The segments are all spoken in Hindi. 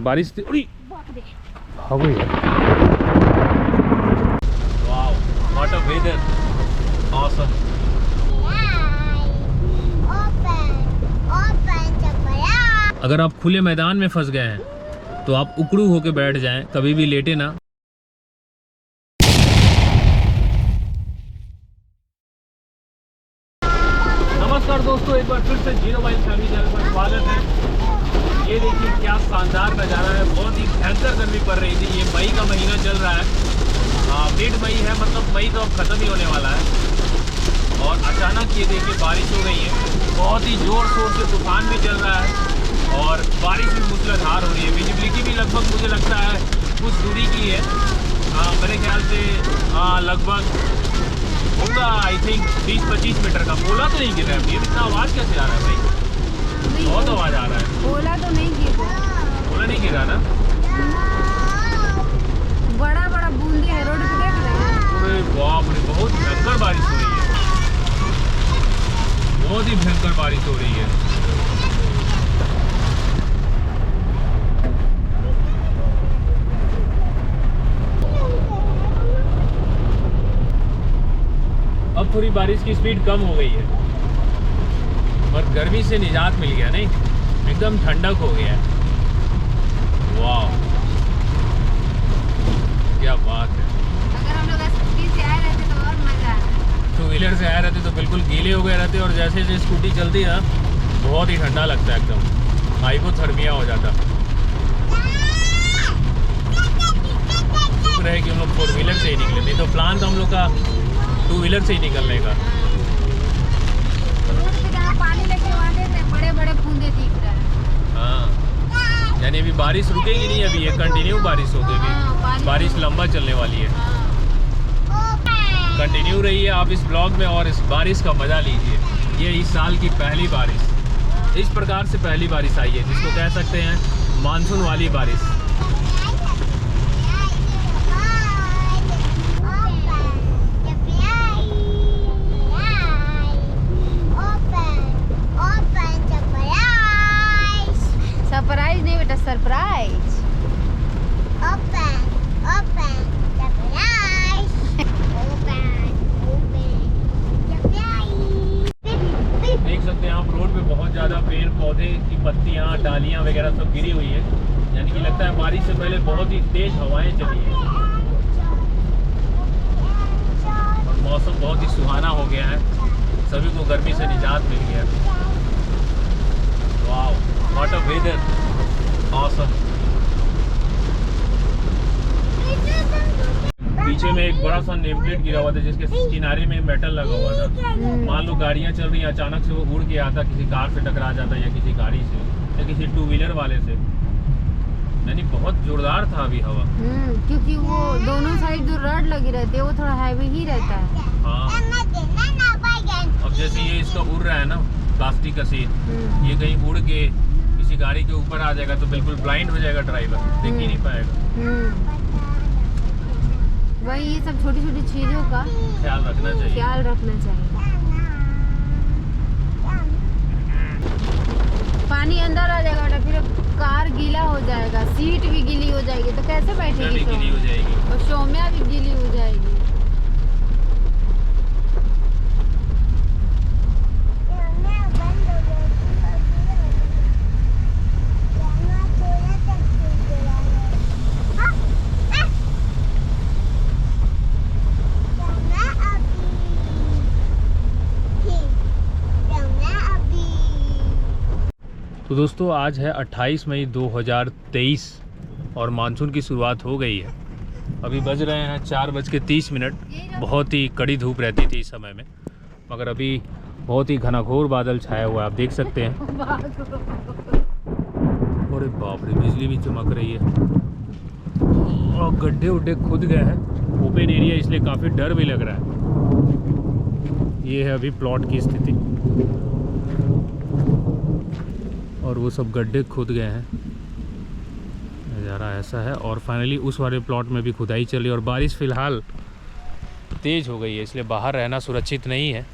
बारिश थी। भागो यार। Wow, what a weather, awesome. अगर आप खुले मैदान में फंस गए हैं तो आप उकड़ू होके बैठ जाएं, कभी भी लेटे ना। नमस्कार दोस्तों, एक बार फिर से जीरो माइल फैमिली चैनल पर स्वागत है। ये देखिए क्या शानदार नज़ारा है। बहुत ही भयंकर गर्मी पड़ रही थी। ये मई का महीना चल रहा है, मिड मई है, मतलब मई तो अब ख़त्म ही होने वाला है। और अचानक ये देखिए बारिश हो गई है। बहुत ही ज़ोर शोर से तूफान भी चल रहा है और बारिश भी मूसलाधार हो रही है। विजिबिलिटी भी लगभग मुझे लगता है कुछ दूरी की है, मेरे ख्याल से लगभग होगा आई थिंक 20-25 मीटर का। ओला तो नहीं गिर रहा है। ये इतना आवाज़ कैसे आ रहा है भाई? बहुत आवाज़ आ रहा है। ओला तो नहीं गिर रहा। ओला नहीं गिर रहा ना? बड़ा बड़ा बूंदे है, रोड पे देख रहे हैं। अरे बाप रे, बहुत भयंकर बारिश हो रही है। बहुत ही भयंकर बारिश हो रही है। अब थोड़ी बारिश की स्पीड कम हो गई है और गर्मी से निजात मिल गया, नहीं एकदम ठंडक हो गया है। वाह क्या बात है। अगर हम लोग स्कूटी से आए रहते तो और मजा आता। टू व्हीलर से आए रहते तो बिल्कुल गीले हो गए रहते और जैसे जैसे स्कूटी चलती है ना बहुत ही ठंडा लगता है, एकदम हाइपोथर्मिया हो जाता। शुक्र है कि हम लोग 4 व्हीलर से ही निकले, नहीं तो प्लान था हम लोग का 2 व्हीलर से ही निकलने का। रोड पे जहाँ पानी लेके आते थे बड़े बड़े बूंदे दिख रहे हैं। हाँ, यानी अभी बारिश रुकेगी नहीं, अभी ये कंटिन्यू बारिश होगी। हाँ, बारिश लंबा चलने वाली है, कंटिन्यू रही है। आप इस ब्लॉग में और इस बारिश का मज़ा लीजिए। ये इस साल की पहली बारिश, इस प्रकार से पहली बारिश आई है जिसको कह सकते हैं मानसून वाली बारिश। सरप्राइज नहीं बेटा, सरप्राइज। देख सकते हैं आप रोड पे बहुत ज़्यादा पेड़ पौधे की पत्तियाँ डालियाँ वगैरह सब गिरी हुई है, यानी कि लगता है बारिश से पहले बहुत ही तेज हवाएं चली हैं और मौसम बहुत ही सुहाना हो गया है। सभी को गर्मी से निजात मिल गया। Wow, what a weather, awesome. पीछे में एक बड़ा सा नेम प्लेट गिरा हुआ था जिसके किनारे में मेटल लगा हुआ था। मान लो गाड़ियां चल रही हैं, अचानक से वो उड़ के आता, किसी कार से टकरा जाता या किसी गाड़ी से या किसी 2 व्हीलर वाले से। यानी बहुत जोरदार था अभी हवा। क्योंकि वो दोनों साइड जो रॉड लगी रहती है वो थोड़ा हैवी ही रहता है। हाँ, अब जैसे ये इसका उड़ रहा है ना प्लास्टिक का सीट, ये कहीं उड़ के किसी गाड़ी के ऊपर आ जाएगा तो बिल्कुल ब्लाइंड हो जाएगा ड्राइवर, देख ही नहीं पाएगा। वही ये सब छोटी छोटी चीजों का ख्याल रखना चाहिए। पानी अंदर आ जाएगा बेटा, फिर कार गीला हो जाएगा, सीट भी गीली हो जाएगी तो कैसे बैठेगी? गीली हो जाएगी और शोम्या भी गीली हो जाएगी। तो दोस्तों आज है 28 मई 2023 और मानसून की शुरुआत हो गई है। अभी बज रहे हैं 4:30। बहुत ही कड़ी धूप रहती थी इस समय में, मगर अभी बहुत ही घनाघोर बादल छाया हुआ है, आप देख सकते हैं। अरे बाप रे, बिजली भी चमक रही है और गड्ढे उड्ढे खुद गए हैं। ओपन एरिया इसलिए काफ़ी डर भी लग रहा है। ये है अभी प्लॉट की स्थिति और वो सब गड्ढे खुद गए हैं, नज़ारा ऐसा है। और फाइनली उस वाले प्लॉट में भी खुदाई चली और बारिश फ़िलहाल तेज़ हो गई है, इसलिए बाहर रहना सुरक्षित नहीं है।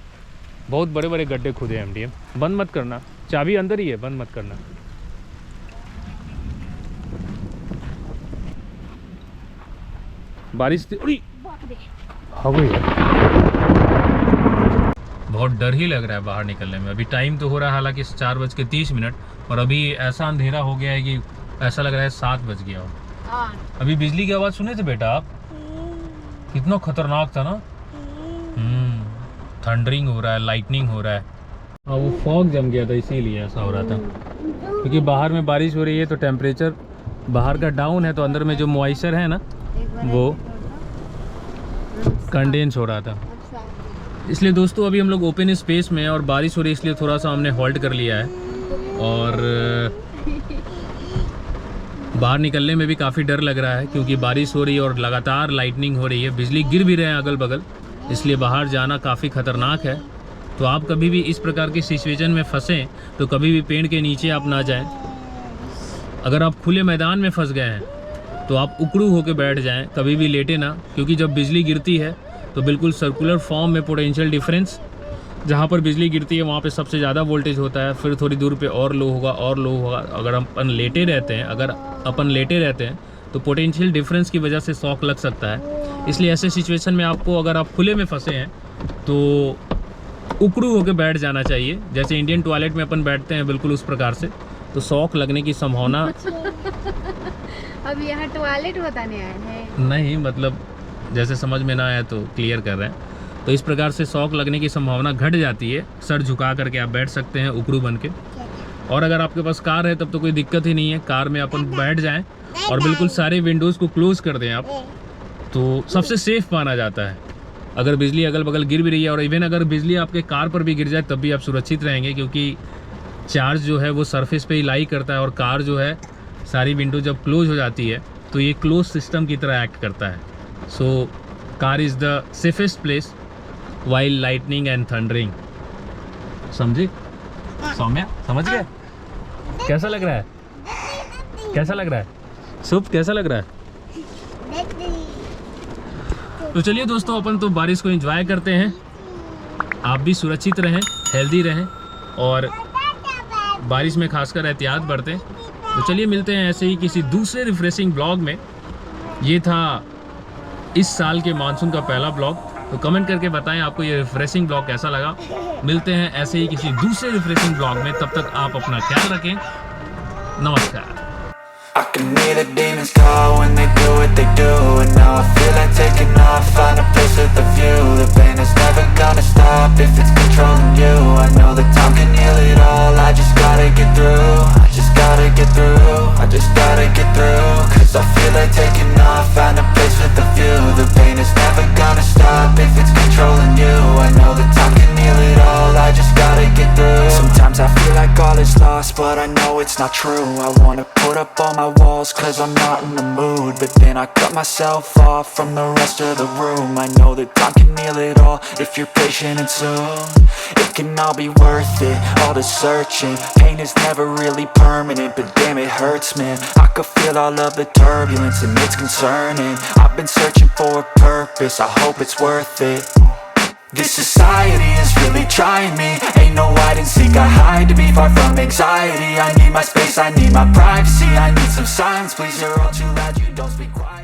बहुत बड़े बड़े गड्ढे खुदे हैं। एमडीएम बंद मत करना, चाबी अंदर ही है, बंद मत करना। बारिश हवा है। बहुत डर ही लग रहा है बाहर निकलने में। अभी टाइम तो हो रहा है हालांकि 4:30 और अभी ऐसा अंधेरा हो गया है कि ऐसा लग रहा है 7 बज गया हो। अभी बिजली की आवाज़ सुने थे बेटा आप? कितना खतरनाक था ना। थंडरिंग हो रहा है, लाइटनिंग हो रहा है। हाँ, वो फॉग जम गया था इसीलिए ऐसा हो रहा था, क्योंकि बाहर में बारिश हो रही है तो टेम्परेचर बाहर का डाउन है, तो अंदर में जो मॉइस्चर है ना वो कंडेंस हो रहा था। इसलिए दोस्तों अभी हम लोग ओपन स्पेस में हैं और बारिश हो रही है, इसलिए थोड़ा सा हमने हॉल्ट कर लिया है। और बाहर निकलने में भी काफ़ी डर लग रहा है, क्योंकि बारिश हो रही है और लगातार लाइटनिंग हो रही है, बिजली गिर भी रहे हैं अगल बगल, इसलिए बाहर जाना काफ़ी ख़तरनाक है। तो आप कभी भी इस प्रकार की सिचुएशन में फंसें तो कभी भी पेड़ के नीचे आप ना जाएं। अगर आप खुले मैदान में फंस गए हैं तो आप उकड़ू होकर बैठ जाएं, कभी भी लेटे ना, क्योंकि जब बिजली गिरती है तो बिल्कुल सर्कुलर फॉर्म में पोटेंशियल डिफरेंस, जहाँ पर बिजली गिरती है वहाँ पे सबसे ज़्यादा वोल्टेज होता है, फिर थोड़ी दूर पे और लो होगा और लो होगा। अगर अपन लेटे रहते हैं तो पोटेंशियल डिफरेंस की वजह से शॉक लग सकता है। इसलिए ऐसे सिचुएशन में आपको, अगर आप खुले में फंसे हैं तो उकड़ू होकर बैठ जाना चाहिए, जैसे इंडियन टॉयलेट में अपन बैठते हैं बिल्कुल उस प्रकार से, तो शॉक लगने की संभावना अब यहाँ टॉयलेट बताने आए हैं? नहीं, मतलब जैसे समझ में ना आया तो क्लियर कर रहे हैं। तो इस प्रकार से शॉक लगने की संभावना घट जाती है। सर झुका करके आप बैठ सकते हैं उकड़ू बन के। और अगर आपके पास कार है तब तो कोई दिक्कत ही नहीं है, कार में अपन बैठ जाएं और बिल्कुल सारे विंडोज़ को क्लोज कर दें आप, तो सबसे सेफ माना जाता है। अगर बिजली अगल बगल गिर भी रही है, और इवन अगर बिजली आपके कार पर भी गिर जाए तब भी आप सुरक्षित रहेंगे, क्योंकि चार्ज जो है वो सरफेस पे ही लाई करता है, और कार जो है सारी विंडो जब क्लोज हो जाती है तो ये क्लोज सिस्टम की तरह एक्ट करता है। So car is the safest place while lightning and thundering. समझे सौम्या? समझ गए? कैसा लग रहा है? कैसा लग रहा है सुप? कैसा लग रहा है? तो चलिए दोस्तों, अपन तो बारिश को एंजॉय करते हैं। आप भी सुरक्षित रहें, हेल्दी रहें और बारिश में खासकर एहतियात बरतें। तो चलिए मिलते हैं ऐसे ही किसी दूसरे रिफ्रेशिंग ब्लॉग में। ये था इस साल के मानसून का पहला ब्लॉग। तो कमेंट करके बताएं आपको ये रिफ्रेशिंग ब्लॉग कैसा लगा। मिलते हैं ऐसे ही किसी दूसरे रिफ्रेशिंग ब्लॉग में, तब तक आप अपना ख्याल रखें। नमस्कार। I can hear the demons call when they do what they do, and now I feel like taking off, find a place with a view. The pain is never gonna stop if it's controlling you. I know that time can heal it all, I just gotta get through. I just gotta get through, I just gotta get through. Cause I feel like taking off, find a place with a view. The pain is never gonna stop if it's controlling you. I know that time can heal it all, I just gotta get through. Sometimes I feel like all is lost, but I know it's not true. I wanna put up all my walls cause I'm not in the mood, but then I cut myself off from the rest of the room. I know that time can heal it all if you're patient, and soon it can all be worth it, all the searching. Pain is never really permanent, but damn it hurts, man. I could feel all of the turbulence and it's concerning. I've been searching for a purpose, I hope it's worth it. This society is really trying me. Ain't no hide and seek, I hide to be far from anxiety. I need my space, I need my privacy. I need some silence, please, you're all too loud, you don't speak quiet.